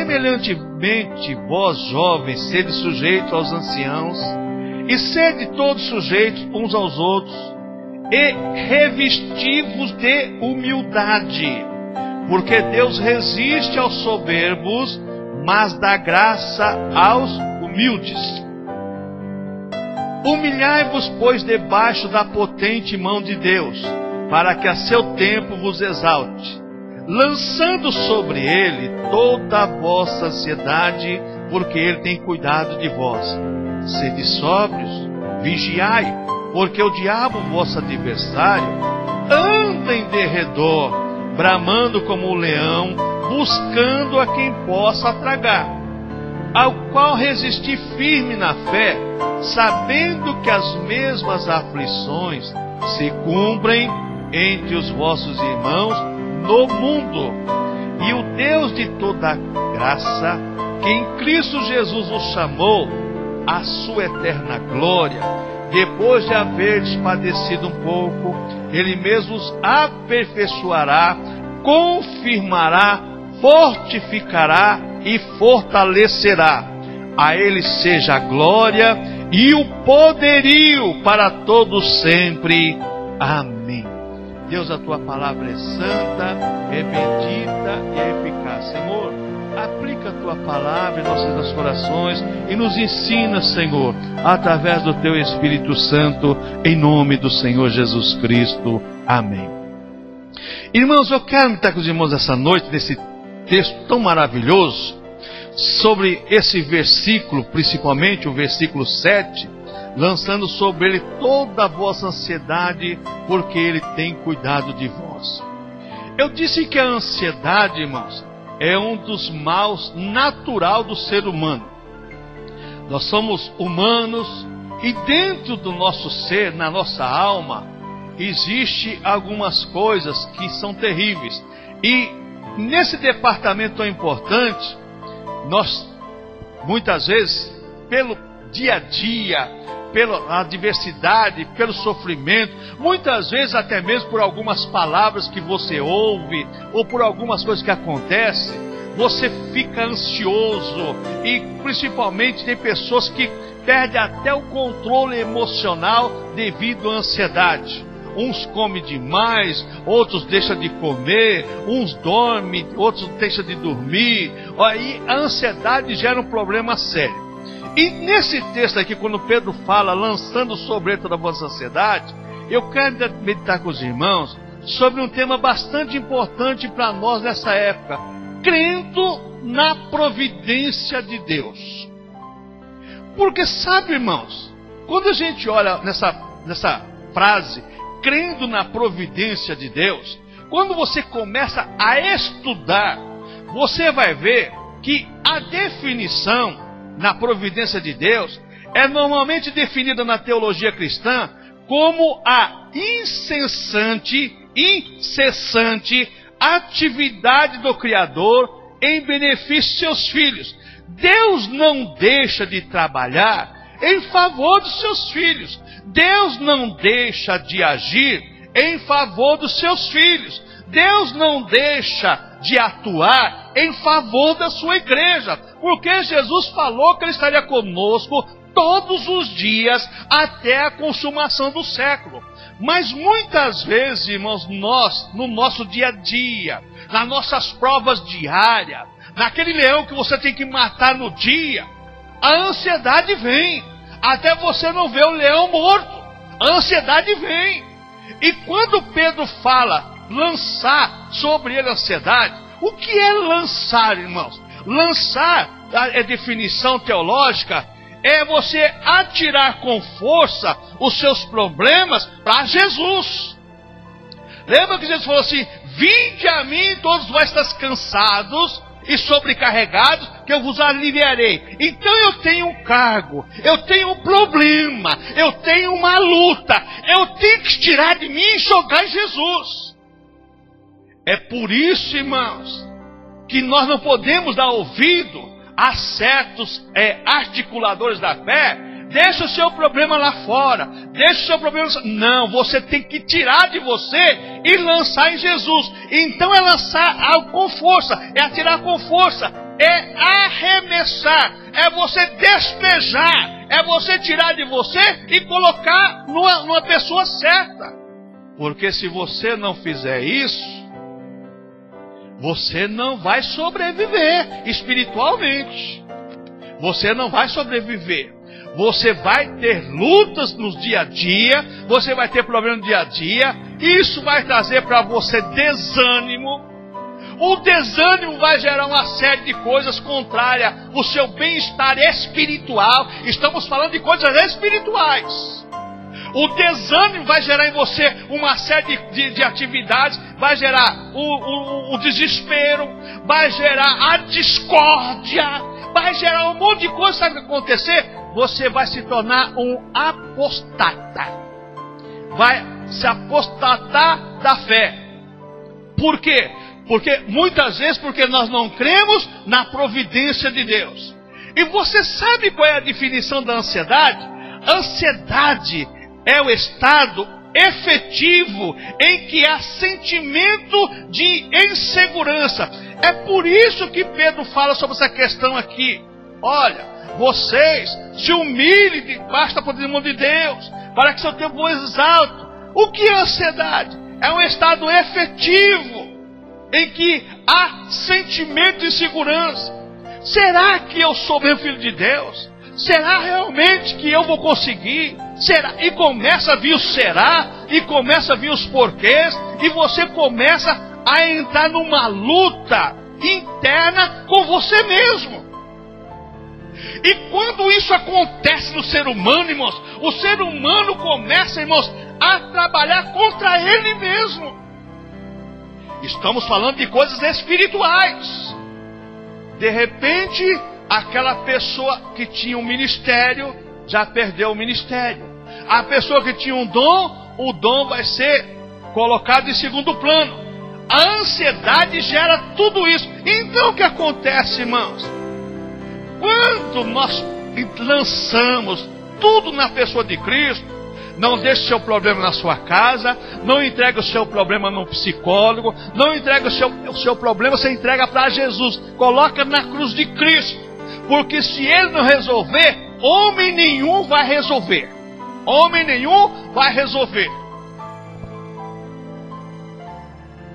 semelhantemente vós, jovens, sede sujeitos aos anciãos, e sede todos sujeitos uns aos outros, e revesti-vos de humildade, porque Deus resiste aos soberbos, mas dá graça aos humildes. Humilhai-vos, pois, debaixo da potente mão de Deus, para que a seu tempo vos exalte, lançando sobre ele toda a vossa ansiedade, porque ele tem cuidado de vós. Sede sóbrios, vigiai, porque o diabo, vosso adversário, anda em derredor, bramando como um leão, buscando a quem possa tragar, ao qual resisti firme na fé, sabendo que as mesmas aflições se cumprem entre os vossos irmãos no mundo. E o Deus de toda graça, que em Cristo Jesus os chamou à sua eterna glória, depois de haveres padecido um pouco, Ele mesmo os aperfeiçoará, confirmará, fortificará e fortalecerá. A Ele seja a glória e o poderio para todos sempre. Amém. Deus, a Tua palavra é santa, é bendita e é eficaz. Senhor, aplica a Tua palavra em nossos corações e nos ensina, Senhor, através do Teu Espírito Santo, em nome do Senhor Jesus Cristo. Amém. Irmãos, eu quero meditar com os irmãos essa noite, nesse texto tão maravilhoso, sobre esse versículo, principalmente o versículo 7, lançando sobre ele toda a vossa ansiedade, porque ele tem cuidado de vós. Eu disse que a ansiedade, irmãos, é um dos maus natural do ser humano. Nós somos humanos e dentro do nosso ser, na nossa alma, existe algumas coisas que são terríveis. E nesse departamento tão importante, nós, muitas vezes, pelo dia a dia, pela adversidade, pelo sofrimento, muitas vezes até mesmo por algumas palavras que você ouve, ou por algumas coisas que acontecem, você fica ansioso, e principalmente tem pessoas que perdem até o controle emocional devido à ansiedade. Uns comem demais, outros deixam de comer, uns dormem, outros deixam de dormir. Aí a ansiedade gera um problema sério. E nesse texto aqui, quando Pedro fala, lançando sobre ele toda a vossa ansiedade, eu quero meditar com os irmãos sobre um tema bastante importante para nós nessa época: crendo na providência de Deus. Porque sabe, irmãos, quando a gente olha nessa frase, crendo na providência de Deus, quando você começa a estudar, você vai ver que a definição na providência de Deus é normalmente definida na teologia cristã como a incessante atividade do Criador em benefício de seus filhos. Deus não deixa de trabalhar em favor dos seus filhos. Deus não deixa de agir em favor dos seus filhos. Deus não deixa de atuar em favor da sua igreja, porque Jesus falou que Ele estaria conosco todos os dias até a consumação do século. Mas muitas vezes, irmãos, nós, no nosso dia a dia, nas nossas provas diárias, naquele leão que você tem que matar no dia, a ansiedade vem, até você não ver o leão morto, a ansiedade vem. E quando Pedro fala lançar sobre ele a ansiedade, o que é lançar, irmãos? Lançar, a definição teológica, é você atirar com força os seus problemas para Jesus. Lembra que Jesus falou assim: vinde a mim todos vós estáis cansados e sobrecarregados, que eu vos aliviarei. Então eu tenho um cargo, eu tenho um problema, eu tenho uma luta, eu tenho que tirar de mim e jogar em Jesus. É por isso, irmãos, que nós não podemos dar ouvido a certos articuladores da fé. Deixa o seu problema lá fora, deixa o seu problema... Não, você tem que tirar de você e lançar em Jesus. Então é lançar com força, é atirar com força. é arremessar, é você despejar, é você tirar de você e colocar numa pessoa certa. Porque se você não fizer isso, você não vai sobreviver espiritualmente. Você não vai sobreviver. Você vai ter lutas no dia a dia, você vai ter problemas no dia a dia. Isso vai trazer para você desânimo. O desânimo vai gerar uma série de coisas contrárias ao seu bem-estar espiritual. Estamos falando de coisas espirituais. O desânimo vai gerar em você uma série de atividades, vai gerar o desespero, vai gerar a discórdia, vai gerar um monte de coisa. Sabe o que vai acontecer? Você vai se tornar um apostata. Vai se apostatar da fé. Por quê? Porque muitas vezes porque nós não cremos na providência de Deus. E você sabe qual é a definição da ansiedade? Ansiedade é o estado efetivo em que há sentimento de insegurança. É por isso que Pedro fala sobre essa questão aqui. Olha, vocês se humilhem debaixo da poder de Deus, para que seu tempo vos exalte. O que é ansiedade? É um estado efetivo em que há sentimento de insegurança. Será que eu sou meu filho de Deus? Será realmente que eu vou conseguir? Será? E começa a vir o será, e começa a vir os porquês, e você começa a entrar numa luta interna com você mesmo. E quando isso acontece no ser humano, irmãos, o ser humano começa, irmãos, a trabalhar contra ele mesmo. Estamos falando de coisas espirituais. De repente, aquela pessoa que tinha um ministério, já perdeu o ministério. A pessoa que tinha um dom, o dom vai ser colocado em segundo plano. A ansiedade gera tudo isso. Então o que acontece, irmãos? Quando nós lançamos tudo na pessoa de Cristo, não deixe o seu problema na sua casa, não entregue o seu problema no psicólogo, não entregue o seu problema, você entrega para Jesus, coloca na cruz de Cristo, porque se Ele não resolver, homem nenhum vai resolver. Homem nenhum vai resolver.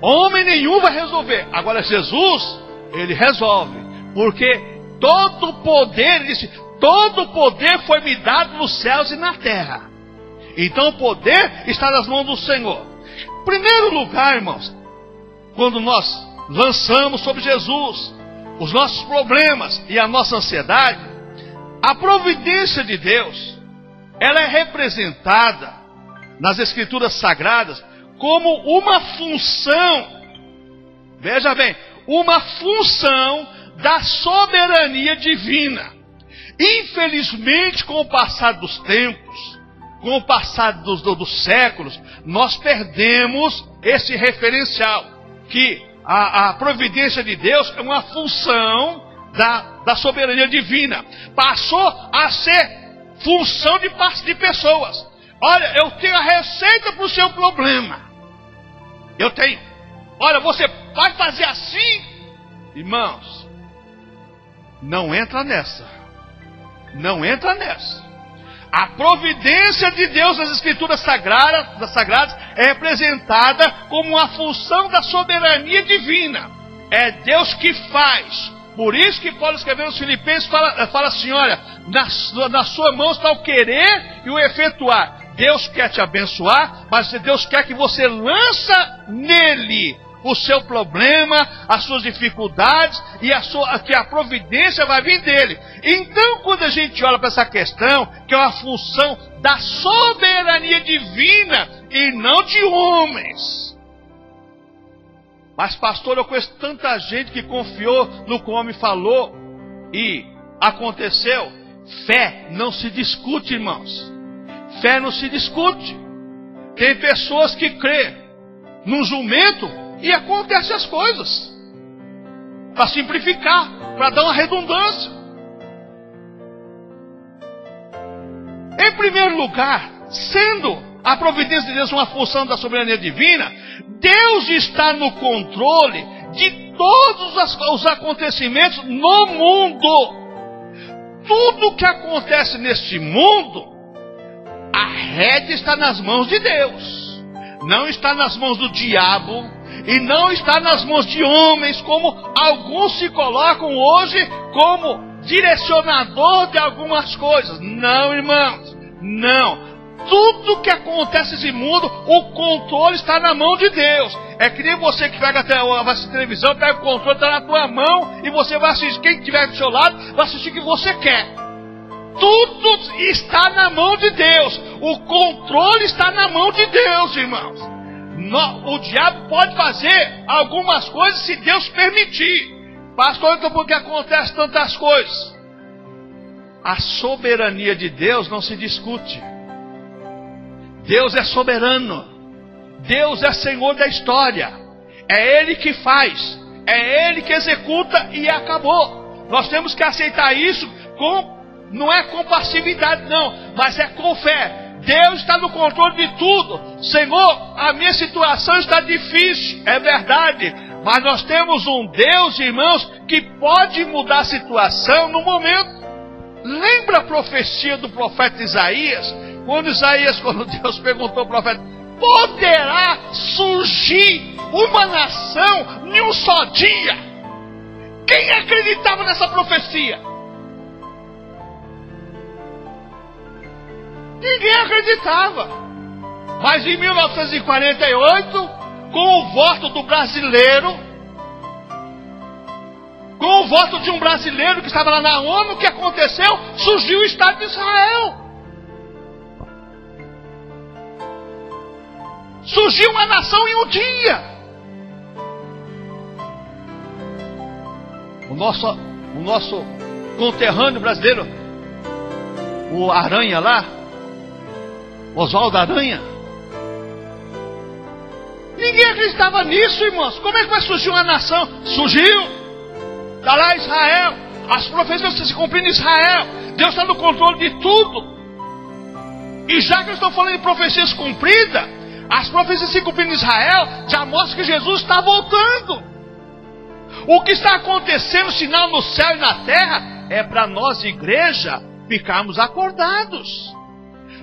Homem nenhum vai resolver. Agora Jesus, Ele resolve, porque todo poder, ele disse, todo poder foi me dado nos céus e na terra. Então o poder está nas mãos do Senhor. Em primeiro lugar, irmãos, quando nós lançamos sobre Jesus os nossos problemas e a nossa ansiedade, a providência de Deus, ela é representada nas Escrituras Sagradas como uma função, veja bem, uma função da soberania divina. Infelizmente, com o passar dos tempos, com o passar dos séculos, nós perdemos esse referencial, que a providência de Deus é uma função da soberania divina. Passou a ser função de pessoas. Olha, eu tenho a receita para o seu problema. Eu tenho. Olha, você vai fazer assim? Irmãos, não entra nessa. Não entra nessa. A providência de Deus nas Escrituras Sagradas é representada como uma função da soberania divina. É Deus que faz. Por isso que Paulo escrevendo aos Filipenses fala assim, olha, na sua mão está o querer e o efetuar. Deus quer te abençoar, mas Deus quer que você lança nele o seu problema, as suas dificuldades, e que a providência vai vir dele. Então, quando a gente olha para essa questão, que é uma função da soberania divina e não de homens. Mas, pastor, eu conheço tanta gente que confiou no que o homem falou e aconteceu. Fé não se discute, irmãos. Fé não se discute. Tem pessoas que crêem num jumento e acontecem as coisas. Para simplificar, para dar uma redundância. Em primeiro lugar, sendo a providência de Deus uma função da soberania divina, Deus está no controle de todos os acontecimentos no mundo. Tudo que acontece neste mundo, a rédea está nas mãos de Deus. Não está nas mãos do diabo e não está nas mãos de homens, como alguns se colocam hoje como direcionador de algumas coisas. Não, irmãos, não. Tudo que acontece nesse mundo, o controle está na mão de Deus. É que nem você que vai assistir televisão, pega o controle, está na tua mão, e você vai assistir, quem estiver do seu lado, vai assistir o que você quer. Tudo está na mão de Deus. O controle está na mão de Deus, irmãos. O diabo pode fazer algumas coisas se Deus permitir. Pastor, então por que acontece tantas coisas? A soberania de Deus não se discute. Deus é soberano. Deus é Senhor da história. É Ele que faz. É Ele que executa e acabou. Nós temos que aceitar isso não é com passividade não, mas é com fé. Deus está no controle de tudo. Senhor, a minha situação está difícil, é verdade. Mas nós temos um Deus, irmãos, que pode mudar a situação no momento. Lembra a profecia do profeta Isaías? Quando Deus perguntou ao profeta: poderá surgir uma nação em um só dia? Quem acreditava nessa profecia? Ninguém acreditava. Mas em 1948, com o voto do brasileiro, com o voto de um brasileiro que estava lá na ONU, o que aconteceu? Surgiu o Estado de Israel. Surgiu uma nação em um dia. O nosso conterrâneo brasileiro, o Aranha lá, Oswaldo Aranha, ninguém acreditava nisso, irmãos. Como é que vai surgir uma nação? Surgiu. Está lá Israel. As profecias se cumprindo em Israel. Deus está no controle de tudo. E já que eu estou falando de profecias cumpridas, as profecias se cumprindo em Israel já mostram que Jesus está voltando. O que está acontecendo, sinal no céu e na terra, é para nós, igreja, ficarmos acordados.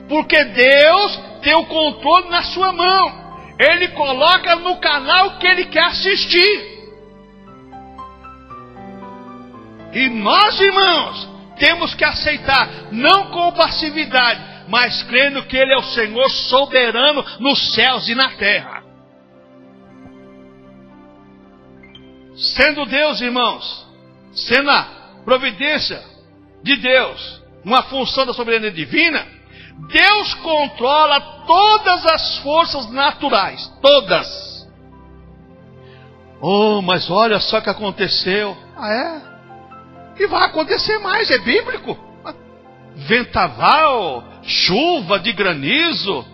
Porque Deus tem o controle na sua mão. Ele coloca no canal que Ele quer assistir. E nós, irmãos, temos que aceitar, não com passividade, mas crendo que Ele é o Senhor soberano nos céus e na terra. Sendo Deus, irmãos, sendo a providência de Deus, uma função da soberania divina, Deus controla todas as forças naturais, todas. Oh, mas olha só o que aconteceu. Ah, é? E vai acontecer mais, é bíblico. Vendaval, chuva de granizo.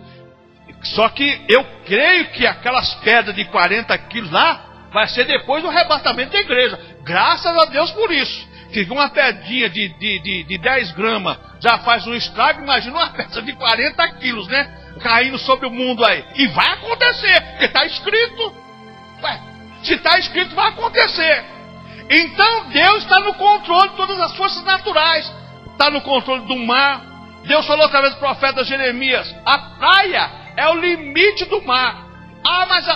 Só que eu creio que aquelas pedras de 40 quilos lá vai ser depois do arrebatamento da igreja. Graças a Deus por isso. Se uma pedrinha de 10 gramas já faz um estrago, imagina uma pedra de 40 quilos, né? Caindo sobre o mundo aí. E vai acontecer, porque está escrito. Ué, se está escrito, vai acontecer. Então Deus está no controle de todas as forças naturais. Está no controle do mar. Deus falou através do profeta Jeremias: a praia é o limite do mar. Ah, mas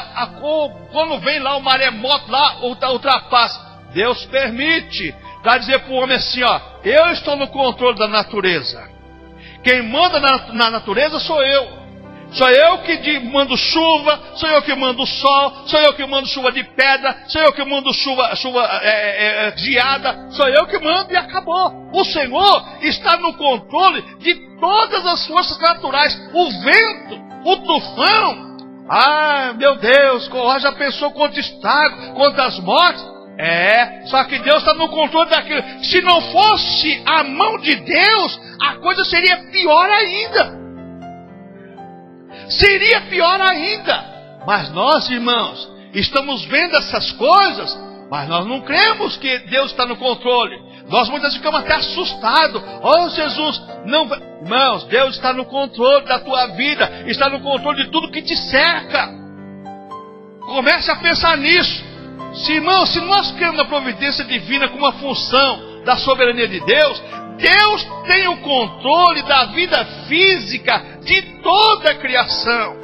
quando vem lá o maremoto, lá ultrapassa. Deus permite. Para dizer para o homem assim, ó: eu estou no controle da natureza. Quem manda na natureza sou eu. Sou eu que mando chuva, sou eu que mando sol, sou eu que mando chuva de pedra, sou eu que mando chuva geada, sou eu que mando e acabou. O Senhor está no controle de todas as forças naturais. O vento, o tufão. Ah, meu Deus, já pensou quanto estrago, quantas mortes? É, só que Deus está no controle daquilo. Se não fosse a mão de Deus, a coisa seria pior ainda. Seria pior ainda. Mas nós, irmãos, estamos vendo essas coisas, mas nós não cremos que Deus está no controle. Nós muitas vezes ficamos até assustados. Oh, Jesus, não. Irmãos, Deus está no controle da tua vida, está no controle de tudo que te cerca. Comece a pensar nisso. Se nós cremos na providência divina como uma função da soberania de Deus, Deus tem o controle da vida física de toda a criação.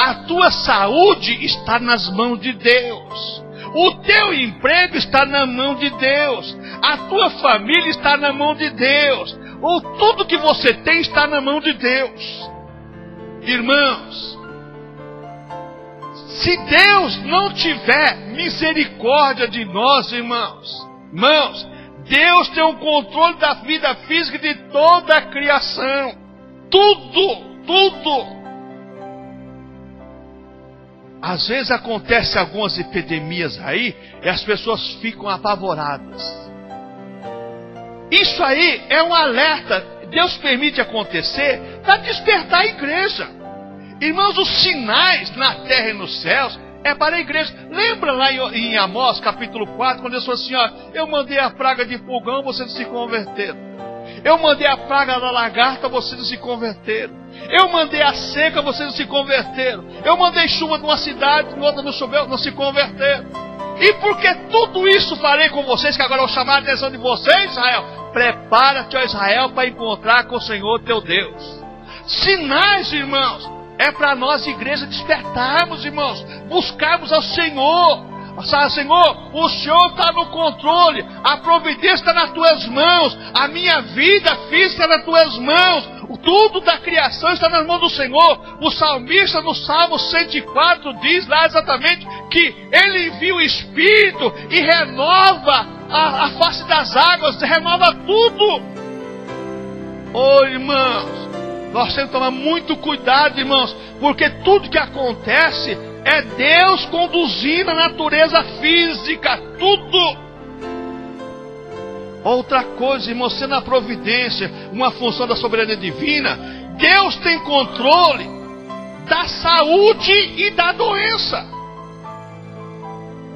A tua saúde está nas mãos de Deus. O teu emprego está na mão de Deus. A tua família está na mão de Deus. Tudo que você tem está na mão de Deus. Irmãos, se Deus não tiver misericórdia de nós, irmãos, Deus tem o controle da vida física de toda a criação. Tudo. Às vezes acontecem algumas epidemias aí e as pessoas ficam apavoradas. Isso aí é um alerta. Deus permite acontecer para despertar a igreja. Irmãos, os sinais na terra e nos céus é para a igreja. Lembra lá em Amós capítulo 4, quando Deus falou assim, ó, eu mandei a praga de pulgão, vocês se converteram. Eu mandei a praga da lagarta, vocês não se converteram. Eu mandei a seca, vocês não se converteram. Eu mandei chuva numa cidade, em outra não choveu, não se converteram. E porque tudo isso farei com vocês, que agora eu vou chamar a atenção de vocês, Israel. Prepara-te, ó Israel, para encontrar com o Senhor teu Deus. Sinais, irmãos, é para nós, igreja, despertarmos, irmãos, buscarmos ao Senhor. Senhor, o Senhor está no controle, a providência está nas tuas mãos, a minha vida física está nas tuas mãos, tudo da criação está nas mãos do Senhor. O salmista no Salmo 104 diz lá exatamente que Ele envia o Espírito e renova a face das águas, renova tudo. Irmãos, nós temos que tomar muito cuidado, irmãos, porque tudo que acontece é Deus conduzindo a natureza física, tudo. Outra coisa, irmão, sendo a providência uma função da soberania divina, Deus tem controle da saúde e da doença.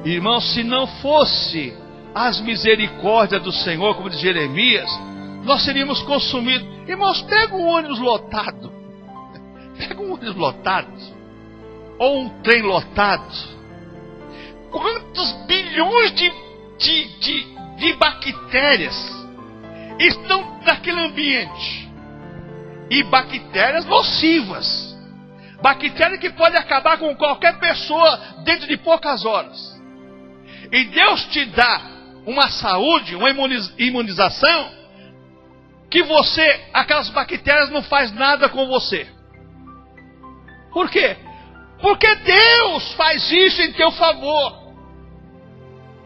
Irmão, se não fosse as misericórdias do Senhor, como diz Jeremias, nós seríamos consumidos. Irmãos, pega um ônibus lotado. Pega um ônibus lotado. Ou um trem lotado. Quantos bilhões de bactérias estão naquele ambiente? E bactérias nocivas. Bactérias que podem acabar com qualquer pessoa dentro de poucas horas. E Deus te dá uma saúde, uma imunização, que aquelas bactérias não faz nada com você. Por quê? Porque Deus faz isso em teu favor.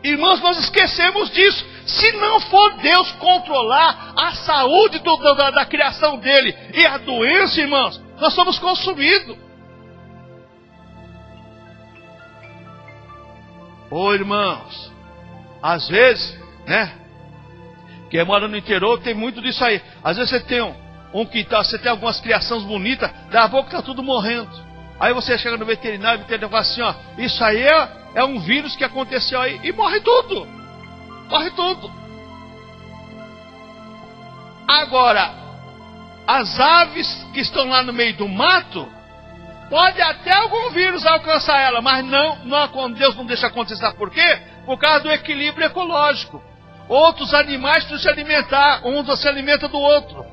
Irmãos, nós esquecemos disso. Se não for Deus controlar a saúde da criação dele e a doença, irmãos, nós somos consumidos. Irmãos, às vezes, né? Quem mora no interior tem muito disso aí. Às vezes você tem um quintal, você tem algumas criações bonitas, daqui a pouco está tudo morrendo. Aí você chega no veterinário, o veterinário fala assim, ó, isso aí é um vírus que aconteceu aí, e morre tudo. Morre tudo. Agora, as aves que estão lá no meio do mato, pode até algum vírus alcançar ela, mas não, Deus não deixa acontecer. Sabe por quê? Por causa do equilíbrio ecológico. Outros animais precisam se alimentar, um se alimenta do outro.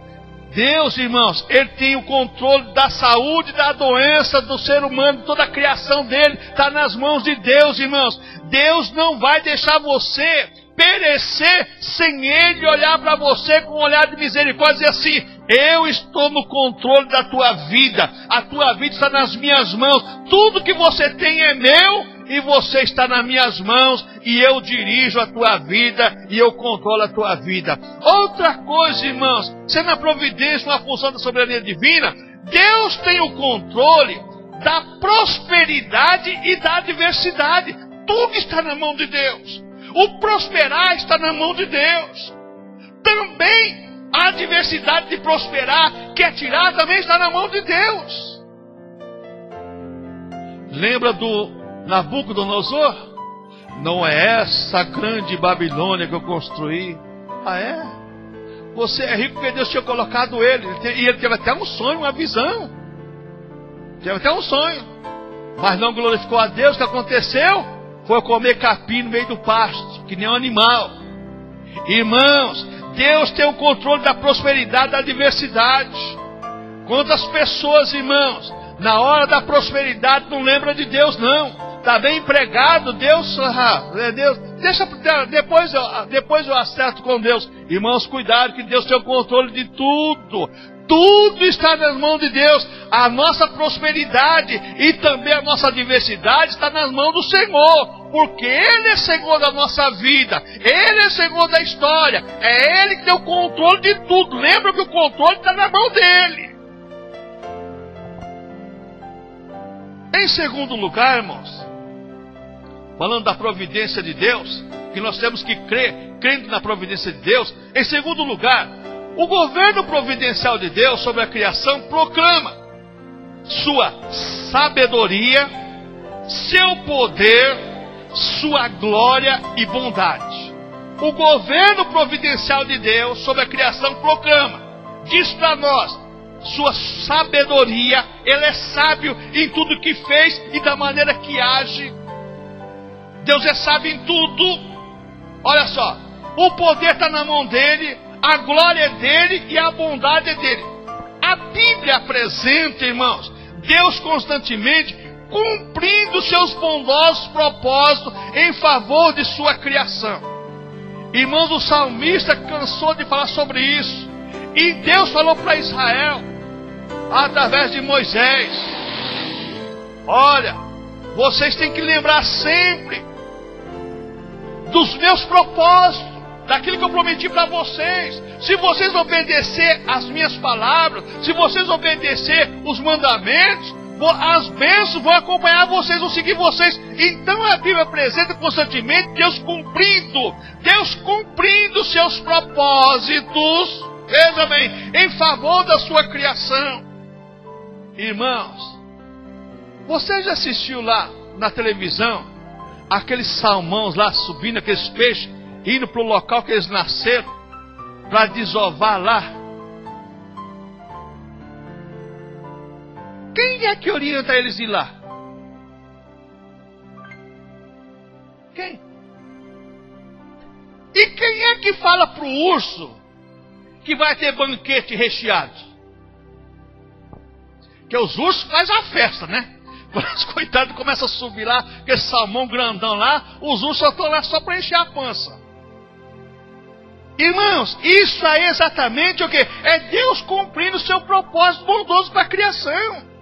Deus, irmãos, Ele tem o controle da saúde, da doença do ser humano, toda a criação dele está nas mãos de Deus, irmãos. Deus não vai deixar você perecer sem Ele olhar para você com um olhar de misericórdia e dizer assim, eu estou no controle da tua vida, a tua vida está nas minhas mãos, tudo que você tem é meu, e você está nas minhas mãos, e eu dirijo a tua vida, e eu controlo a tua vida. Outra coisa, irmãos, sendo a providência uma função da soberania divina, Deus tem o controle da prosperidade e da adversidade. Tudo está na mão de Deus. O prosperar está na mão de Deus. Também a adversidade de prosperar, quer tirar, também está na mão de Deus. Lembra do Nabucodonosor? Não é essa grande Babilônia que eu construí. Ah, é? Você é rico porque Deus tinha colocado ele. E ele teve até um sonho, uma visão. Teve até um sonho. Mas não glorificou a Deus. O que aconteceu? foi comer capim no meio do pasto, que nem um animal. Irmãos, Deus tem o controle da prosperidade, da adversidade. Quantas pessoas, irmãos, na hora da prosperidade não lembram de Deus, não. Está bem empregado, Deus, deixa, depois eu acerto com Deus. Irmãos, cuidado, que Deus tem o controle de tudo. Tudo está nas mãos de Deus. A nossa prosperidade e também a nossa adversidade está nas mãos do Senhor. Porque Ele é Senhor da nossa vida. Ele é Senhor da história. É Ele que tem o controle de tudo. Lembra que o controle está na mão dEle. Em segundo lugar, irmãos, falando da providência de Deus, que nós temos que crer, crendo na providência de Deus. Em segundo lugar, o governo providencial de Deus sobre a criação proclama sua sabedoria, seu poder, sua glória e bondade. O governo providencial de Deus sobre a criação proclama, diz para nós, sua sabedoria. Ele é sábio em tudo que fez e da maneira que age. Deus é sábio em tudo. Olha só, o poder está na mão dele, a glória é dele e a bondade é dele. A Bíblia apresenta, irmãos, Deus constantemente cumprindo seus bondosos propósitos em favor de sua criação. Irmãos, o salmista cansou de falar sobre isso. E Deus falou para Israel, através de Moisés: olha, vocês têm que lembrar sempre dos meus propósitos, daquilo que eu prometi para vocês. Se vocês obedecer as minhas palavras, se vocês obedecer os mandamentos, as bênçãos vão acompanhar vocês, vão seguir vocês. Então a Bíblia apresenta constantemente Deus cumprindo seus propósitos, veja bem, em favor da sua criação. Irmãos, você já assistiu lá na televisão aqueles salmões lá subindo, aqueles peixes, indo para o local que eles nasceram, para desovar lá? Quem é que orienta eles a ir lá? Quem? E quem é que fala para o urso que vai ter banquete recheado? Que os ursos fazem a festa, né? Quando os coitados começam a subir lá, aquele salmão grandão lá, os ursos só estão lá só para encher a pança. Irmãos, isso aí é exatamente o que? É Deus cumprindo o seu propósito bondoso para a criação.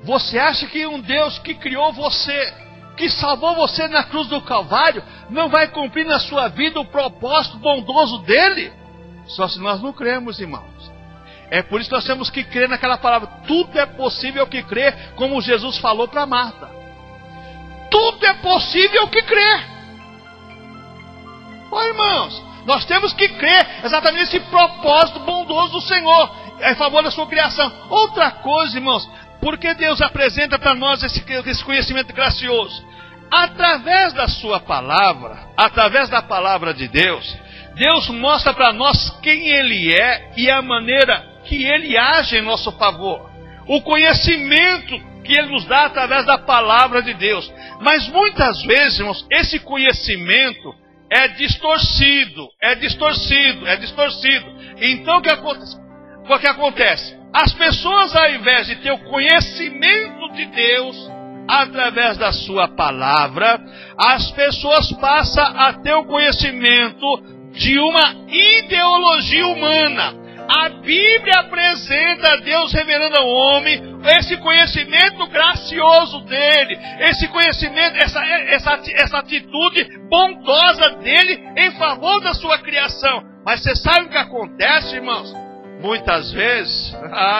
Você acha que um Deus que criou você, que salvou você na cruz do Calvário, não vai cumprir na sua vida o propósito bondoso dele? Só se nós não cremos, irmãos. É por isso que nós temos que crer naquela palavra. Tudo é possível que crer, como Jesus falou para Marta. Tudo é possível que crer. Ó, irmãos, nós temos que crer exatamente nesse propósito bondoso do Senhor, em favor da sua criação. Outra coisa, irmãos, porque Deus apresenta para nós esse conhecimento gracioso? Através da sua palavra, através da palavra de Deus, Deus mostra para nós quem Ele é e a maneira que Ele age em nosso favor. O conhecimento que Ele nos dá através da palavra de Deus. Mas muitas vezes, irmãos, esse conhecimento é distorcido. Então o que acontece? As pessoas, ao invés de ter o conhecimento de Deus através da sua palavra, as pessoas passam a ter o conhecimento de uma ideologia humana. A Bíblia apresenta Deus revelando ao homem esse conhecimento gracioso dele, esse conhecimento, essa atitude bondosa dele em favor da sua criação. Mas você sabe o que acontece, irmãos? Muitas vezes,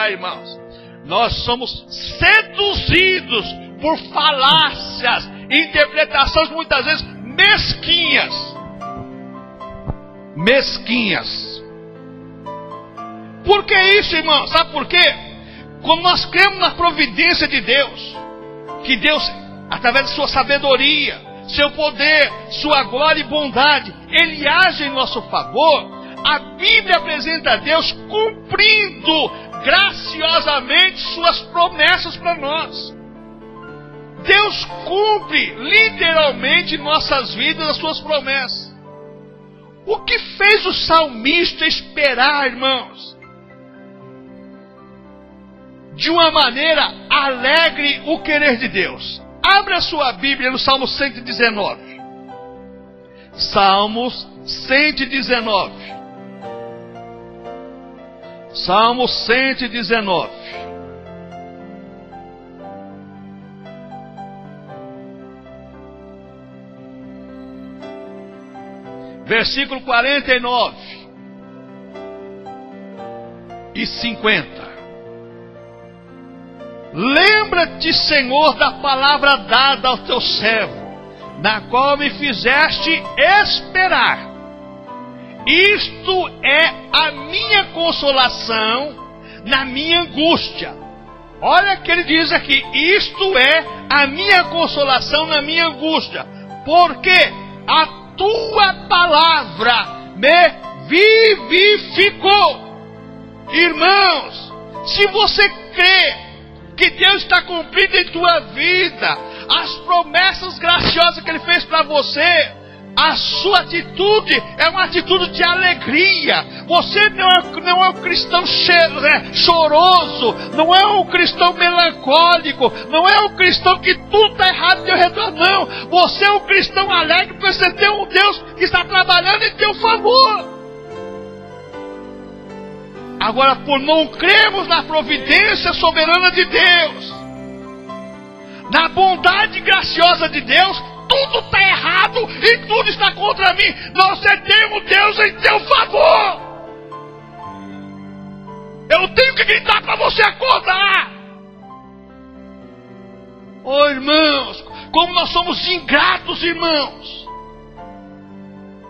irmãos, nós somos seduzidos por falácias, interpretações muitas vezes mesquinhas. Por que isso, irmão? Sabe por quê? Quando nós cremos na providência de Deus, que Deus, através de sua sabedoria, seu poder, sua glória e bondade, Ele age em nosso favor, a Bíblia apresenta a Deus cumprindo graciosamente suas promessas para nós. Deus cumpre literalmente em nossas vidas as suas promessas. O que fez o salmista esperar, irmãos? De uma maneira alegre o querer de Deus. Abre a sua Bíblia no Salmo 119. Salmos 119. Salmo 119. Versículo 49 e 50. Lembra-te, Senhor, da palavra dada ao teu servo, na qual me fizeste esperar. Isto é a minha consolação na minha angústia. Olha o que ele diz aqui. Isto é a minha consolação na minha angústia. Porque a tua palavra me vivificou. Irmãos, se você crê que Deus está cumprindo em tua vida as promessas graciosas que Ele fez para você, a sua atitude é uma atitude de alegria. Você não é um cristão choroso, não é um cristão melancólico, não é um cristão que tudo está errado ao teu redor, não. Você é um cristão alegre porque você tem um Deus que está trabalhando em teu favor. Agora, por não crermos na providência soberana de Deus, na bondade graciosa de Deus, tudo está errado e tudo está contra mim. Nós temos Deus em teu favor. Eu tenho que gritar para você acordar. Oh, irmãos, como nós somos ingratos, irmãos.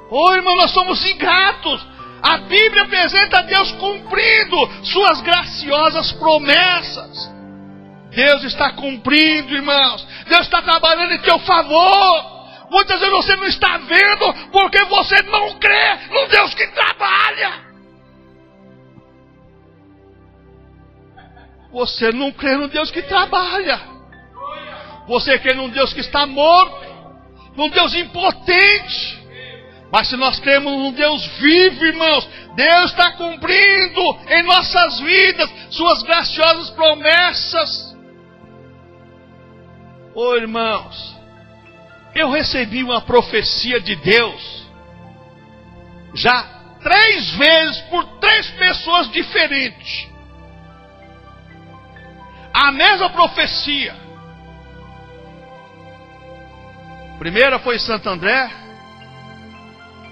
Oh, irmãos, nós somos ingratos. A Bíblia apresenta Deus cumprindo suas graciosas promessas. Deus está cumprindo, irmãos. Deus está trabalhando em teu favor. Muitas vezes você não está vendo porque você não crê no Deus que trabalha. Você não crê no Deus que trabalha. Você crê num Deus que está morto, num Deus impotente. Mas se nós cremos num Deus vivo, irmãos, Deus está cumprindo em nossas vidas suas graciosas promessas. Oh, irmãos, eu recebi uma profecia de Deus já 3 vezes por 3 pessoas diferentes. A mesma profecia. A primeira foi em Santo André.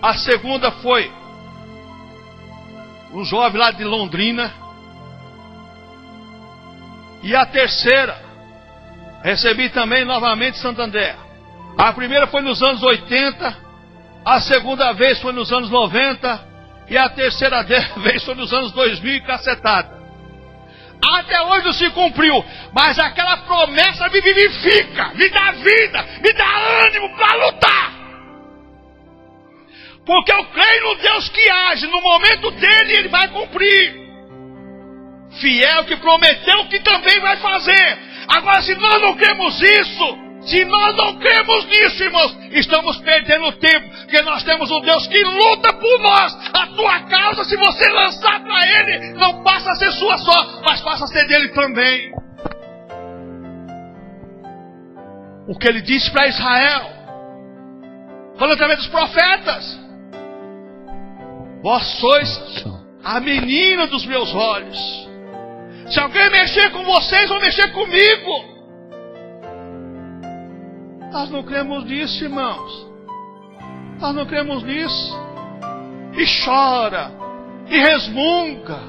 A segunda foi um jovem lá de Londrina. E a terceira, recebi também novamente em Santo André. A primeira foi nos anos 80. A segunda vez foi nos anos 90. E a terceira vez foi nos anos 2000 e cacetada. Até hoje não se cumpriu. Mas aquela promessa me vivifica, me dá vida, me dá ânimo para lutar. Porque eu creio no Deus que age. No momento dele, Ele vai cumprir. Fiel que prometeu que também vai fazer. Agora, se nós não cremos isso, se nós não cremos nisso, irmãos, estamos perdendo tempo. Porque nós temos um Deus que luta por nós. A tua causa, se você lançar para Ele, não passa a ser sua só, mas passa a ser dele também. O que Ele disse para Israel, falando através dos profetas: vós sois a menina dos meus olhos. Se alguém mexer com vocês, vão mexer comigo. Nós não cremos nisso, irmãos. Nós não cremos nisso. E chora, e resmunga.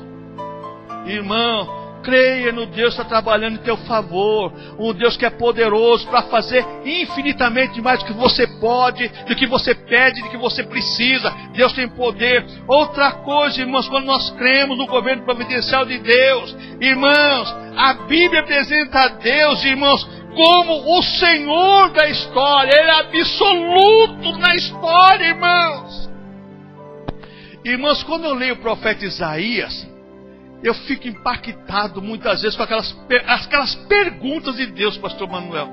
Irmão, creia no Deus que está trabalhando em teu favor. Um Deus que é poderoso para fazer infinitamente mais do que você pode, do que você pede, do que você precisa. Deus tem poder. Outra coisa, irmãos, quando nós cremos no governo providencial de Deus, irmãos, a Bíblia apresenta a Deus, irmãos, como o Senhor da história. Ele é absoluto na história, irmãos. Irmãos, quando eu leio o profeta Isaías, eu fico impactado muitas vezes com aquelas perguntas de Deus, pastor Manuel.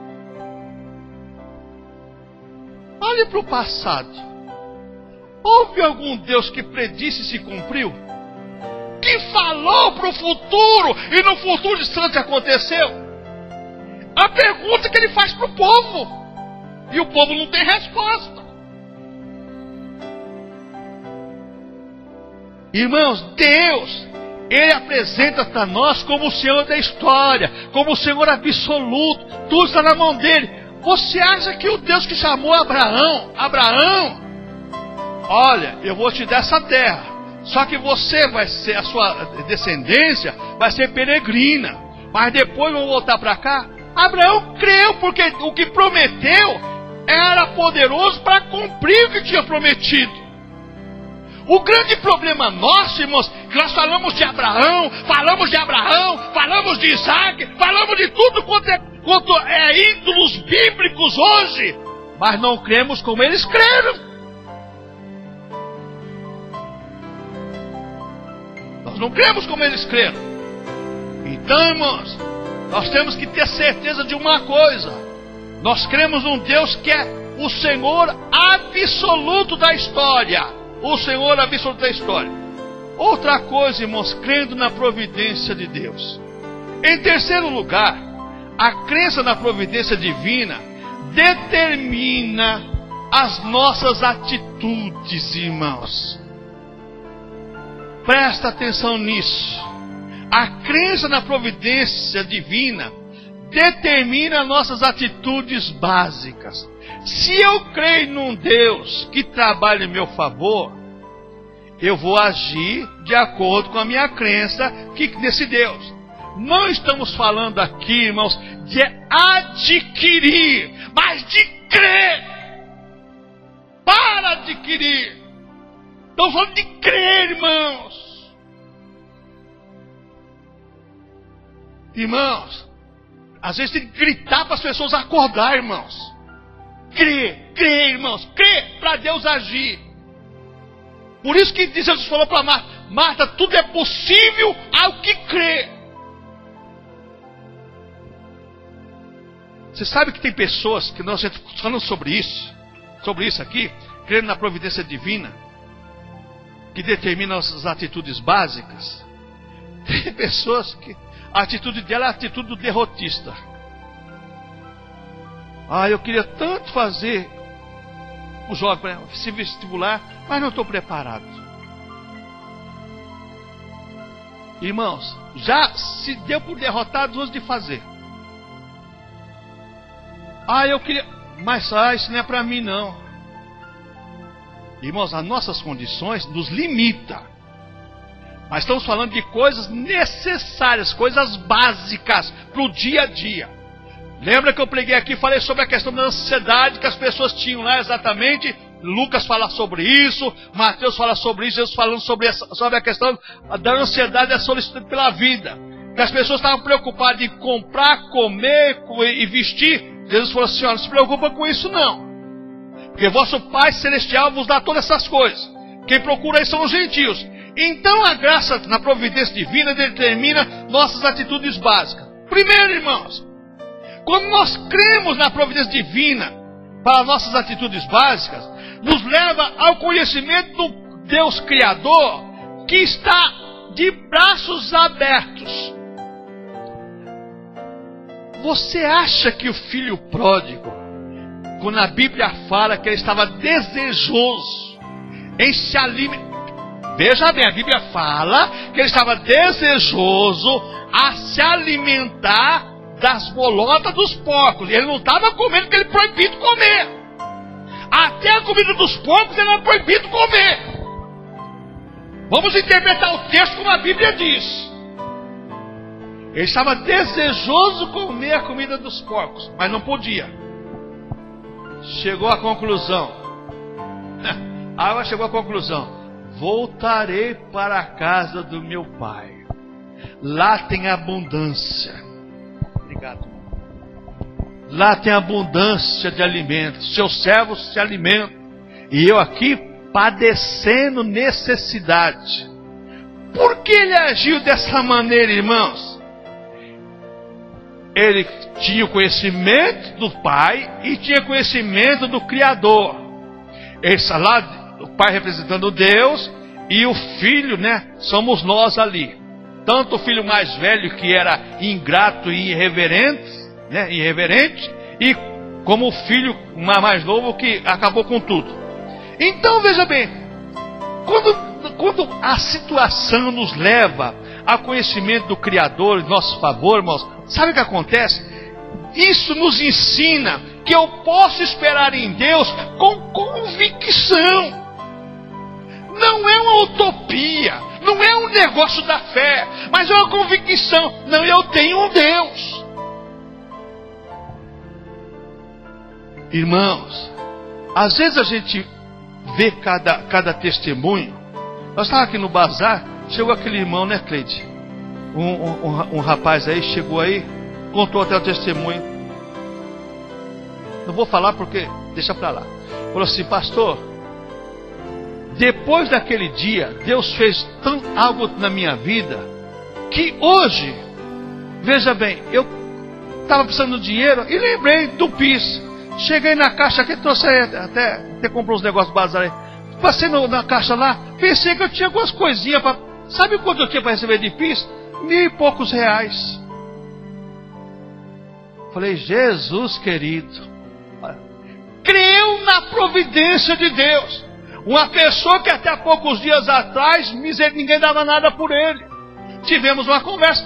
Olhe para o passado. Houve algum Deus que predisse e se cumpriu? Que falou para o futuro e no futuro distante aconteceu? A pergunta que ele faz para o povo. E o povo não tem resposta. Irmãos, Deus, Ele apresenta para nós como o Senhor da história, como o Senhor absoluto. Tudo está na mão dele. Você acha que o Deus que chamou Abraão, olha, eu vou te dar essa terra, só que você vai ser, a sua descendência vai ser peregrina, mas depois vão voltar para cá? Abraão creu, porque o que prometeu era poderoso para cumprir o que tinha prometido. O grande problema nosso, irmãos, que nós falamos de Abraão, falamos de Isaac, falamos de tudo quanto é ídolos bíblicos hoje, mas não cremos como eles creram. Nós não cremos como eles creram. Então, irmãos, nós temos que ter certeza de uma coisa: nós cremos num Deus que é o Senhor absoluto da história. O Senhor absoluto da história. Outra coisa, irmãos, crendo na providência de Deus. Em terceiro lugar, a crença na providência divina determina as nossas atitudes, irmãos. Presta atenção nisso. A crença na providência divina determina nossas atitudes básicas. Se eu creio num Deus que trabalha em meu favor, eu vou agir de acordo com a minha crença nesse Deus. Não estamos falando aqui, irmãos, de adquirir, mas de crer. Para adquirir. Estamos falando de crer, irmãos. Irmãos, às vezes tem que gritar para as pessoas acordar, irmãos. Crer, irmãos, crer para Deus agir. Por isso que Jesus falou para Marta: Marta, tudo é possível ao que crê. Você sabe que tem pessoas que nós falamos sobre isso aqui, crendo na providência divina, que determina nossas atitudes básicas. Tem pessoas que a atitude dela é a atitude do derrotista. Eu queria tanto fazer o jovem para se vestibular, mas não estou preparado. Irmãos, já se deu por derrotado antes de fazer. Eu queria, mas isso não é para mim não. Irmãos, as nossas condições nos limitam. Mas estamos falando de coisas necessárias, coisas básicas para o dia a dia. Lembra que eu preguei aqui e falei sobre a questão da ansiedade que as pessoas tinham lá exatamente? Lucas fala sobre isso, Mateus fala sobre isso, Jesus falando sobre a questão da ansiedade e da solicitude pela vida. Que as pessoas estavam preocupadas em comprar, comer e vestir. Jesus falou assim: não se preocupa com isso não. Porque vosso Pai Celestial vos dá todas essas coisas. Quem procura isso são os gentios. Então a graça na providência divina determina nossas atitudes básicas. Primeiro, irmãos, quando nós cremos na providência divina para nossas atitudes básicas, nos leva ao conhecimento do Deus Criador que está de braços abertos. Você acha que o filho pródigo, quando a Bíblia fala que ele estava desejoso em se alimentar, veja bem, a Bíblia fala que ele estava desejoso a se alimentar das bolotas dos porcos. Ele não estava comendo porque ele é proibido comer. Até a comida dos porcos ele era proibido comer. Vamos interpretar o texto como a Bíblia diz. Ele estava desejoso comer a comida dos porcos, mas não podia. Chegou à conclusão. Ela chegou à conclusão: voltarei para a casa do meu pai. Lá tem abundância. Obrigado. Lá tem abundância de alimentos. Seus servos se alimentam. E eu aqui padecendo necessidade. Por que ele agiu dessa maneira, irmãos? ele tinha o conhecimento do Pai e tinha conhecimento do Criador. Esse lá, o Pai representando Deus e o Filho, né? Somos nós ali. Tanto o filho mais velho, que era ingrato e irreverente, né? Irreverente, e como o filho mais novo, que acabou com tudo. Então veja bem, quando a situação nos leva ao conhecimento do Criador em nosso favor, irmãos, sabe o que acontece? Isso nos ensina que eu posso esperar em Deus com convicção. Não é uma utopia, não é um negócio da fé, mas é uma convicção. Não, eu tenho um Deus. Irmãos, às vezes a gente vê cada testemunho. Nós estávamos aqui no bazar, chegou aquele irmão, né, Cleide? Um rapaz aí, chegou aí, contou até o testemunho. Não vou falar porque, deixa pra lá. Falou assim: pastor, depois daquele dia, Deus fez algo na minha vida, que hoje, veja bem, eu estava precisando de dinheiro e lembrei do PIS. Cheguei na caixa aqui, trouxe até comprou uns negócios do bazar aí. Passei na caixa lá, pensei que eu tinha algumas coisinhas para... Sabe quanto eu tinha para receber de PIS? 1.000 e poucos reais. Falei: Jesus querido, creu na providência de Deus. Uma pessoa que até poucos dias atrás ninguém dava nada por ele. Tivemos uma conversa.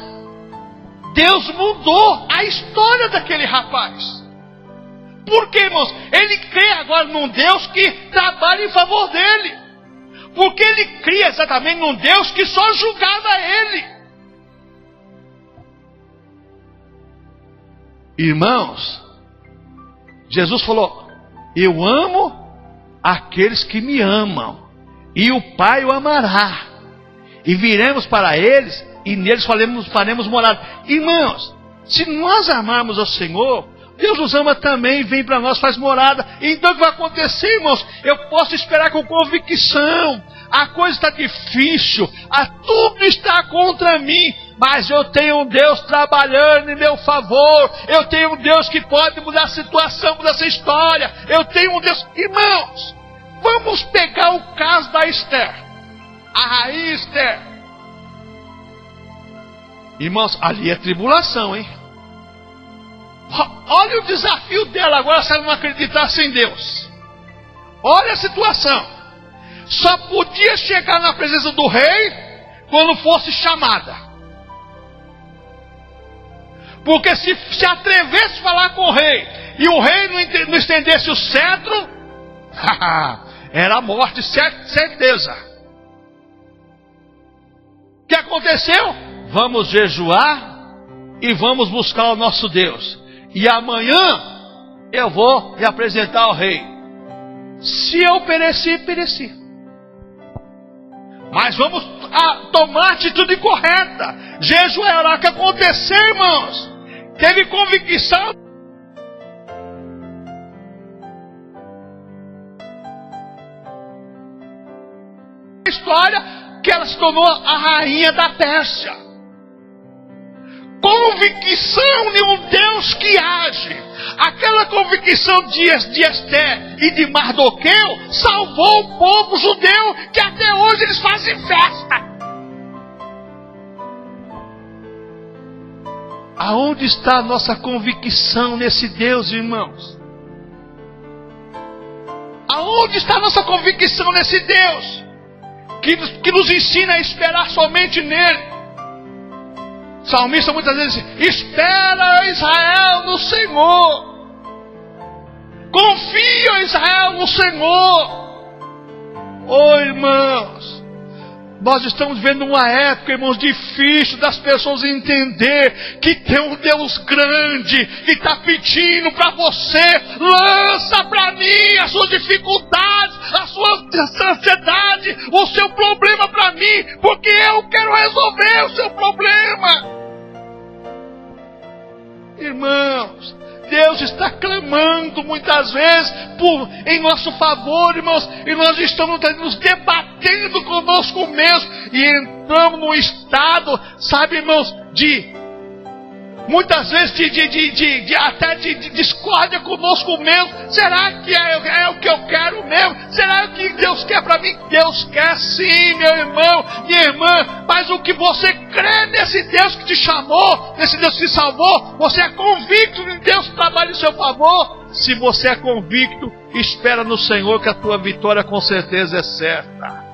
Deus mudou a história daquele rapaz. Por quê, irmãos? Ele crê agora num Deus que trabalha em favor dele. Porque ele cria exatamente num Deus que só julgava ele. Irmãos, Jesus falou: eu amo aqueles que me amam, e o Pai o amará, e viremos para eles, e neles faremos morada. Irmãos, se nós amarmos ao Senhor, Deus nos ama também, vem para nós, faz morada. Então o que vai acontecer, irmãos? Eu posso esperar com convicção. A coisa está difícil, tudo está contra mim, mas eu tenho um Deus trabalhando em meu favor. Eu tenho um Deus que pode mudar a situação, mudar essa história. Eu tenho um Deus... Irmãos, vamos pegar o caso da Esther, a rainha Esther. Irmãos, ali é tribulação, hein? Olha o desafio dela agora, se ela não acreditasse em Deus. Olha a situação. Só podia chegar na presença do rei quando fosse chamada. Porque se atrevesse a falar com o rei e o rei não estendesse o cetro, era a morte, certeza. O que aconteceu? Vamos jejuar e vamos buscar o nosso Deus. E amanhã eu vou me apresentar ao rei. Se eu perecer, pereci. Mas vamos tomar a atitude correta. Jejuar. O que aconteceu, irmãos? Teve convicção. História que ela se tornou a rainha da Pérsia. Convicção de um Deus que age. Aquela convicção de Esther e de Mardoqueu salvou o povo judeu, que até hoje eles fazem festa. Aonde está a nossa convicção nesse Deus, irmãos? Aonde está a nossa convicção nesse Deus que nos ensina a esperar somente nele? O salmista muitas vezes diz: espera, Israel, no Senhor. Confia, Israel, no Senhor. Oh, irmãos, nós estamos vivendo uma época, irmãos, difícil das pessoas entender que tem um Deus grande que está pedindo para você: lança para mim as suas dificuldades, a sua ansiedade, o seu problema para mim, porque eu quero resolver o seu problema. Irmãos, Deus está clamando muitas vezes em nosso favor, irmãos, e nós estamos nos debatendo conosco mesmo, e entramos num estado, sabe, irmãos, de muitas vezes até de discórdia conosco mesmo. Será que é o que eu quero mesmo? Será que Deus quer para mim? Deus quer sim, meu irmão, minha irmã, mas o que você crê nesse Deus que te chamou, nesse Deus que te salvou, você é convicto de Deus que trabalha em seu favor? Se você é convicto, espera no Senhor que a tua vitória com certeza é certa.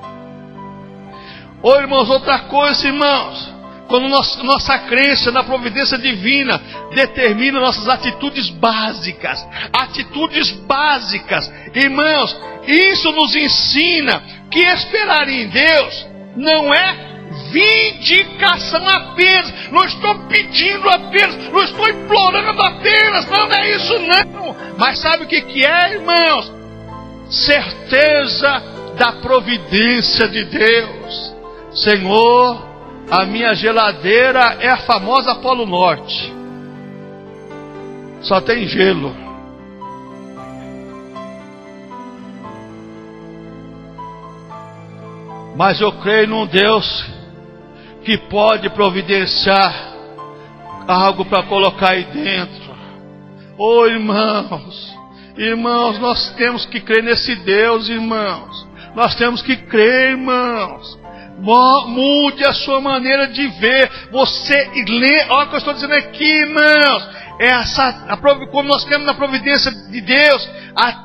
Ô irmãos, outra coisa, irmãos, quando nossa crença na providência divina determina nossas atitudes básicas. Atitudes básicas. Irmãos, isso nos ensina que esperar em Deus não é vindicação apenas. Não estou pedindo apenas, não estou implorando apenas. Não é isso não. Mas sabe o que é, irmãos? Certeza da providência de Deus. Senhor, a minha geladeira é a famosa Polo Norte. Só tem gelo. Mas eu creio num Deus que pode providenciar algo para colocar aí dentro. Oh, irmãos, nós temos que crer nesse Deus, irmãos. Nós temos que crer, irmãos. Mude a sua maneira de ver. Você lê, olha o que eu estou dizendo aqui, irmãos. Como nós cremos na providência de Deus,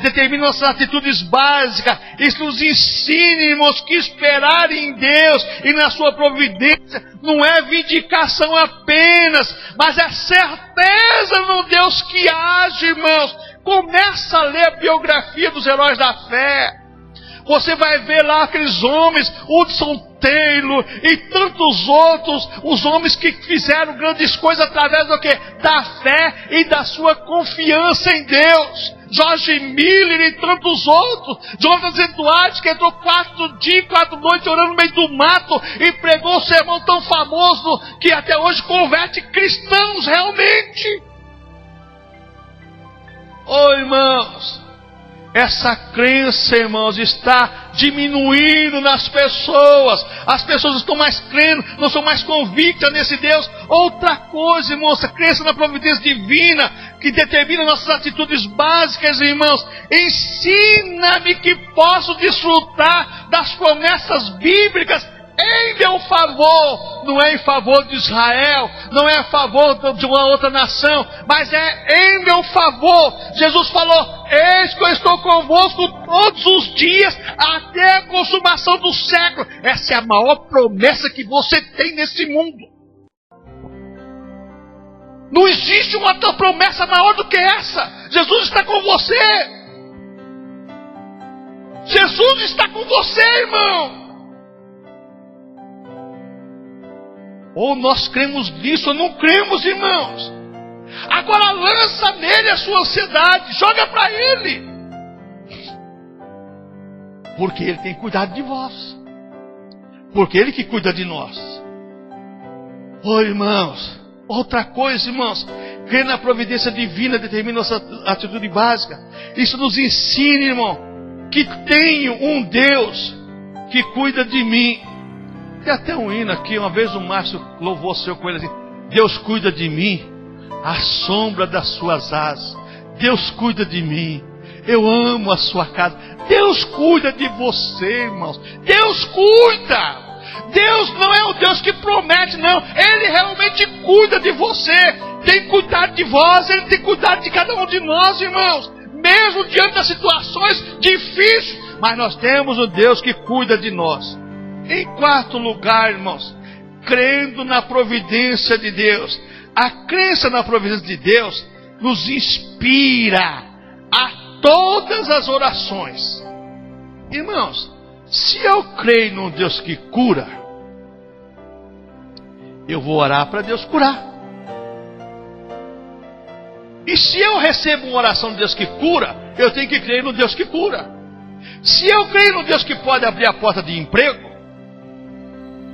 determina nossas atitudes básicas. Isso nos ensina, irmãos, que esperar em Deus e na sua providência não é vindicação apenas, mas é certeza no Deus que age, irmãos. Começa a ler a biografia dos heróis da fé. Você vai ver lá aqueles homens, Hudson Taylor e tantos outros, os homens que fizeram grandes coisas através do quê? Da fé e da sua confiança em Deus. George Miller e tantos outros. Jonathan Edwards, que entrou 4 dias, 4 noites orando no meio do mato e pregou um sermão tão famoso que até hoje converte cristãos realmente. Oh, irmãos, essa crença, irmãos, está diminuindo nas pessoas. As pessoas não estão mais crendo, não são mais convictas nesse Deus. Outra coisa, irmãos, a crença na providência divina, que determina nossas atitudes básicas, irmãos. Ensina-me que posso desfrutar das promessas bíblicas em meu favor. Não é em favor de Israel, não é a favor de uma outra nação, mas é em meu favor. Jesus falou: eis que eu estou convosco todos os dias até a consumação do século. Essa é a maior promessa que você tem nesse mundo. Não existe uma outra promessa maior do que essa. Jesus está com você. Jesus está com você, irmão. Ou nós cremos nisso ou não cremos, irmãos. Agora lança nele a sua ansiedade, joga para ele. Porque ele tem cuidado de vós. Porque ele que cuida de nós. Oh, irmãos, outra coisa, irmãos, crer na providência divina determina nossa atitude básica. Isso nos ensina, irmão, que tenho um Deus que cuida de mim. Tem até um hino aqui, uma vez o Márcio louvou o Senhor com ele assim: Deus cuida de mim, à sombra das suas asas. Deus cuida de mim, eu amo a sua casa. Deus cuida de você, irmãos. Deus cuida. Deus não é o Deus que promete, não. Ele realmente cuida de você. Tem cuidado de vós, Ele tem cuidado de cada um de nós, irmãos. Mesmo diante das situações difíceis, mas nós temos um Deus que cuida de nós. Em quarto lugar, irmãos, crendo na providência de Deus. A crença na providência de Deus nos inspira a todas as orações. Irmãos, se eu creio num Deus que cura, eu vou orar para Deus curar. E se eu recebo uma oração de Deus que cura, eu tenho que crer no Deus que cura. Se eu creio no Deus que pode abrir a porta de emprego,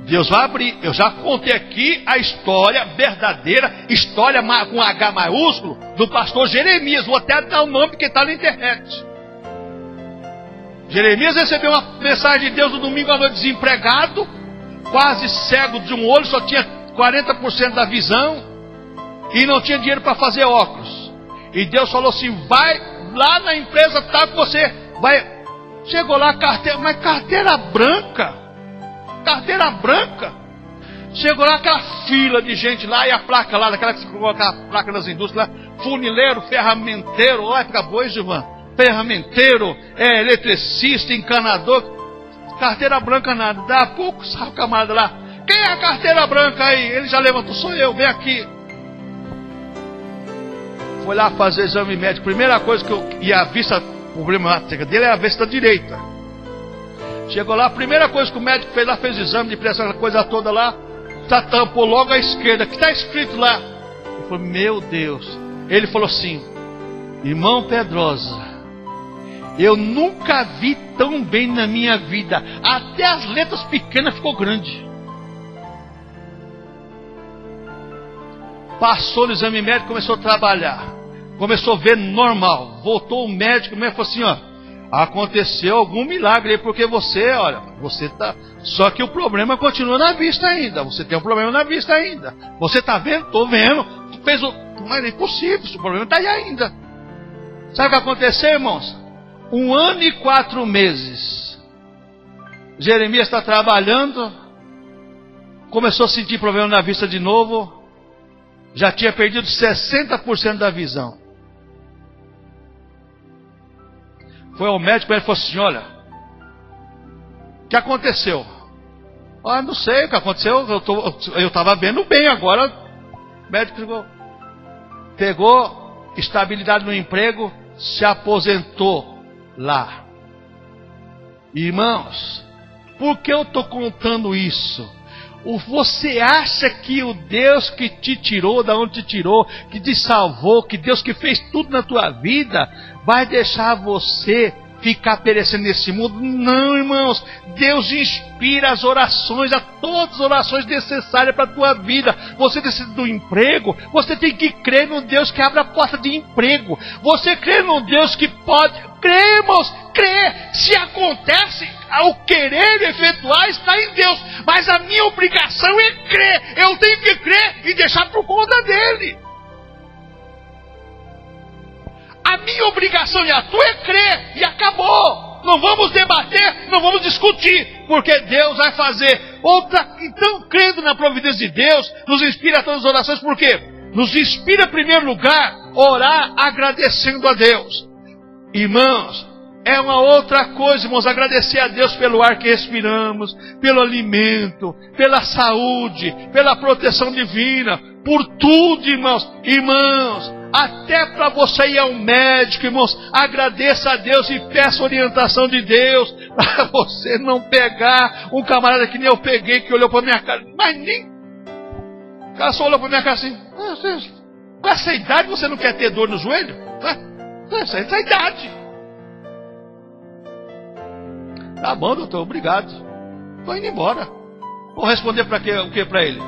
Deus vai abrir. Eu já contei aqui a história verdadeira, história com H maiúsculo, do pastor Jeremias. Vou até dar o nome que está na internet. Jeremias recebeu uma mensagem de Deus no domingo à noite, desempregado, quase cego de um olho, só tinha 40% da visão. e não tinha dinheiro para fazer óculos. E Deus falou assim: vai lá na empresa, tá com você. Vai. Chegou lá, carteira, mas carteira branca. Carteira branca. Chegou lá aquela fila de gente lá, e a placa lá, daquela que se coloca a placa das indústrias lá, funileiro, ferramenteiro, olha, fica boi, Gilvan. Ferramenteiro, eletricista, encanador. Carteira branca nada. Dá a pouco, sabe o camarada lá: quem é a carteira branca aí? Ele já levantou: sou eu, vem aqui. Foi lá fazer exame médico. Primeira coisa e a vista, o problema dele é a vista direita. Chegou lá, a primeira coisa que o médico fez lá, fez exame de pressão, aquela coisa toda lá, tampou logo a esquerda. O que está escrito lá? Eu falei: meu Deus. Ele falou assim: irmão Pedrosa, eu nunca vi tão bem na minha vida. Até as letras pequenas ficou grande. Passou no exame médico, começou a trabalhar. Começou a ver normal. Voltou o médico, mesmo falou assim: ó, aconteceu algum milagre aí, porque você, olha, você tá... Só que o problema continua na vista ainda. Você tem um problema na vista ainda. Você tá vendo? Tô vendo. Fez o... Mas é impossível, o problema tá aí ainda. Sabe o que aconteceu, irmãos? 1 ano e 4 meses. Jeremias está trabalhando. Começou a sentir problema na vista de novo. Já tinha perdido 60% da visão. Foi ao médico e ele falou assim: olha, o que aconteceu? Ah, não sei o que aconteceu. Eu estava vendo bem agora. O médico pegou estabilidade no emprego, se aposentou lá. Irmãos, por que eu estou contando isso? Você acha que o Deus que te tirou, da onde te tirou, que te salvou, que Deus que fez tudo na tua vida, vai deixar você ficar perecendo nesse mundo? Não, irmãos. Deus inspira as orações, a todas as orações necessárias para a tua vida. Você precisa do emprego, você tem que crer no Deus que abre a porta de emprego. Você crê no Deus que pode... Crê, irmãos, crê. Se acontece, o querer efetuar está em Deus, mas a minha obrigação é crer. Eu tenho que crer e deixar por conta dele. A minha obrigação e a tua é crer, e acabou. Não vamos debater, não vamos discutir, porque Deus vai fazer outra. Então, crendo na providência de Deus, nos inspira todas as orações. Por quê? Nos inspira, em primeiro lugar, orar agradecendo a Deus. Irmãos, é uma outra coisa, irmãos, agradecer a Deus pelo ar que respiramos, pelo alimento, pela saúde, pela proteção divina, por tudo, irmãos. Irmãos, até para você ir ao médico, irmãos, agradeça a Deus e peça orientação de Deus, para você não pegar um camarada que nem eu peguei, que olhou para minha cara, mas nem... O cara só olhou para minha cara assim: com essa idade você não quer ter dor no joelho? Essa é a idade. Tá bom, doutor, obrigado. Estou indo embora. Vou responder para quê? O que para ele?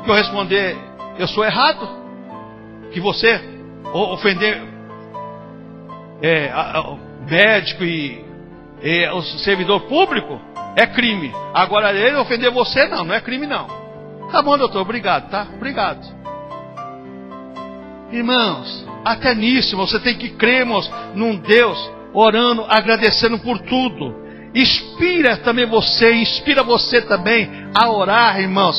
Que eu responder, eu sou errado? Que você ofender o médico e o servidor público é crime. Agora ele ofender você não é crime não. Tá bom, doutor, obrigado, tá? Obrigado. Irmãos, até nisso você tem que crer, irmãos, num Deus, orando, agradecendo por tudo. Inspira você também a orar, irmãos,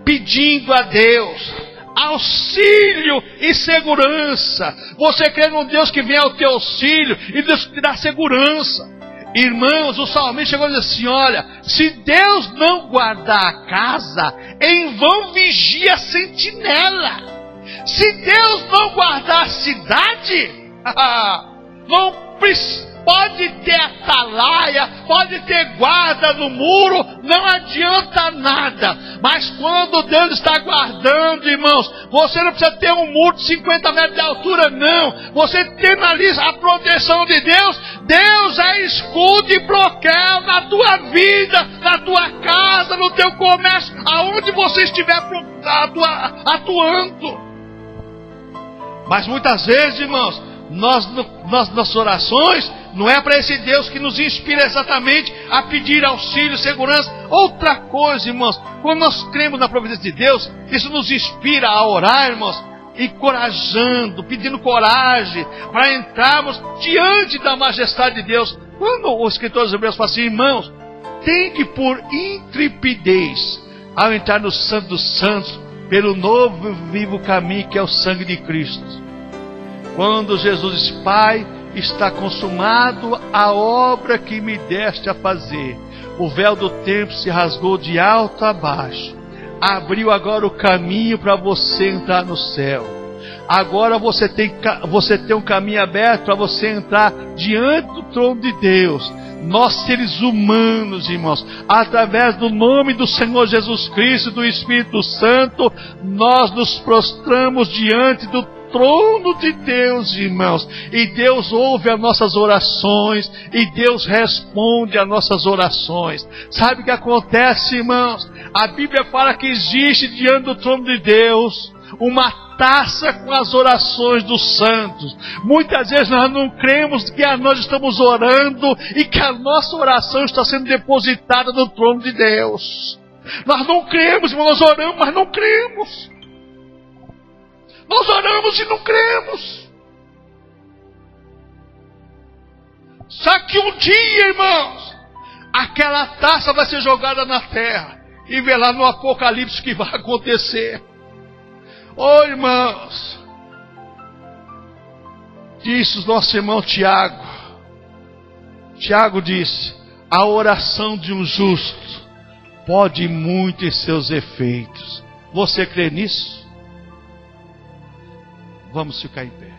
pedindo a Deus auxílio e segurança. Você crê num Deus que vem ao teu auxílio e Deus te dá segurança. Irmãos, o salmista chegou e disse assim: olha, se Deus não guardar a casa, em vão vigia a sentinela. Se Deus não guardar a cidade, pode ter atalaia, pode ter guarda no muro, não adianta nada. Mas quando Deus está guardando, irmãos, você não precisa ter um muro de 50 metros de altura, não. Você tem ali a proteção de Deus. Deus é escudo e bloqueio na tua vida, na tua casa, no teu comércio, aonde você estiver atuando. Mas muitas vezes, irmãos, nossas orações não é para esse Deus que nos inspira exatamente a pedir auxílio, segurança. Outra coisa, irmãos, quando nós cremos na providência de Deus, isso nos inspira a orar, irmãos, encorajando, pedindo coragem para entrarmos diante da majestade de Deus. Quando o escritor dos Hebreus fala assim, irmãos, tem que por intrepidez, ao entrar no Santo dos Santos, pelo novo e vivo caminho que é o sangue de Cristo. Quando Jesus diz, Pai, está consumado a obra que me deste a fazer. O véu do templo se rasgou de alto a baixo. Abriu agora o caminho para você entrar no céu. Agora você tem um caminho aberto para você entrar diante do trono de Deus. Nós, seres humanos, irmãos, através do nome do Senhor Jesus Cristo e do Espírito Santo, nós nos prostramos diante do trono de Deus, irmãos, e Deus ouve as nossas orações, e Deus responde às nossas orações. Sabe o que acontece, irmãos? A Bíblia fala que existe diante do trono de Deus uma taça com as orações dos santos. Muitas vezes nós não cremos que nós estamos orando e que a nossa oração está sendo depositada no trono de Deus. Nós não cremos, irmãos, nós oramos, mas não cremos. Nós oramos e não cremos. Só que um dia, irmãos, aquela taça vai ser jogada na terra. E vê lá no Apocalipse o que vai acontecer. Oh, irmãos, disse o nosso irmão Tiago. Tiago disse, a oração de um justo pode muito em seus efeitos. Você crê nisso? Vamos ficar em pé.